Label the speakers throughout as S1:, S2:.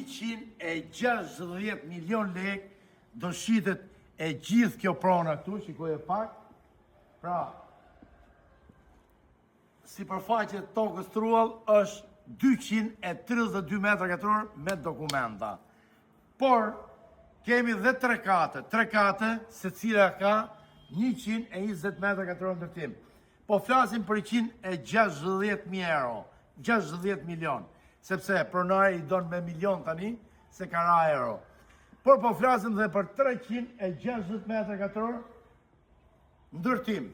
S1: 160 milion lek do shitet e gjithë kjo prona këtu, shikoj e pak. Pra, sipërfaqja e tokës truall është 232 metra katror me dokumenta. Por, kemi dhe 3 kate. 3 kate, se cila ka 120 metra katror ndërtim. Po flasim për 160.000 euro, 60 milion, sepse pronari i donë me milion tani, se ka ra euro. Por po flasim dhe për 360 metra katror ndërtim.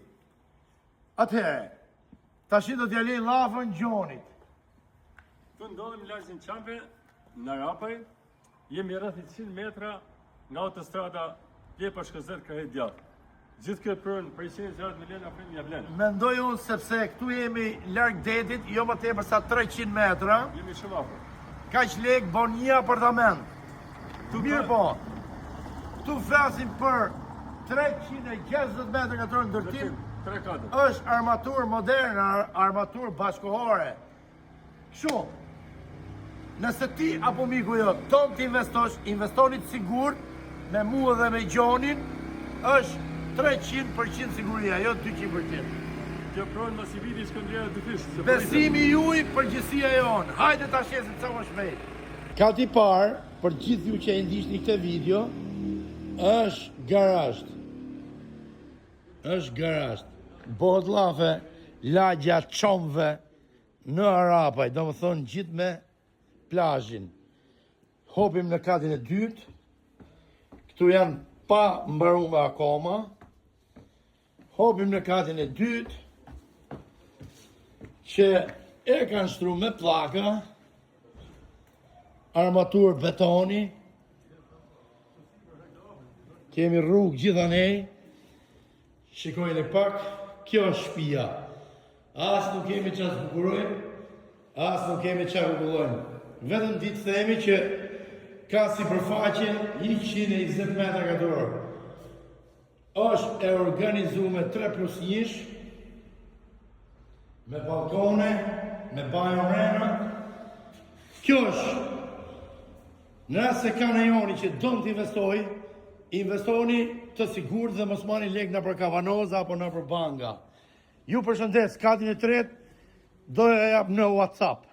S1: Atëhere, tashi do t'ja lej llafën Gjonit.
S2: Tu ndodhemi lagjen Qamve, në Rapaj, jemi rreth 100 metra nga autostrada Pjepa Shkëzet Krahet Djath. Gjithë këtë prën për 160 milion afrim ja vlen.
S1: Mendoj unë sepse këtu jemi larg detit, jo më tepër sa 300 metra.
S2: Jemi shumë afër.
S1: Kaq lek bon një apartament. Mirë po. Këtu flasim për 360 metra katror ndërtim.
S2: 3 kate.
S1: Është armatur moderne, armatur bashkohore. Kështu. Nëse ti apo miku jo, ton të investosh, investoni të sigurt me mua dhe me Gjonin, është 300% siguria, jo 200%.
S2: Kjo pronë mos i viti Skënderbeut dyfish.
S1: Besimi juaj, përgjegjësia jonë. Hajde ta shesim sa më shpejt. Kati parë, për gjithë ju që e ndiqni këtë video, është garazh. Është garazh. Bëhet llafe, lagja Çomve në Arapaj, domethënë gjithë me plazhin. Hopim në katin e dytë. Këtu janë pa mbaruar akoma. Hopim në katin e dytë, që e kanë shtruar me pllaka, armatur betoni, kemi rrugë gjithanej, shikojnë pak, kjo është shtëpia. As nuk kemi çfarë zbukurojmë, as nuk kemi çfarë rregullojmë. Vetëm ditë themi që ka sipërfaqe 120 metra katror. Është e organizuar 3+1, me balkone, me bajo mrena. Kjo është, nëse ka në joni që donë të investoni të sigurt dhe mos marrni lek në për kavanoza apo në për banga. Ju përshëndes, katin e tretë do e jap në WhatsApp.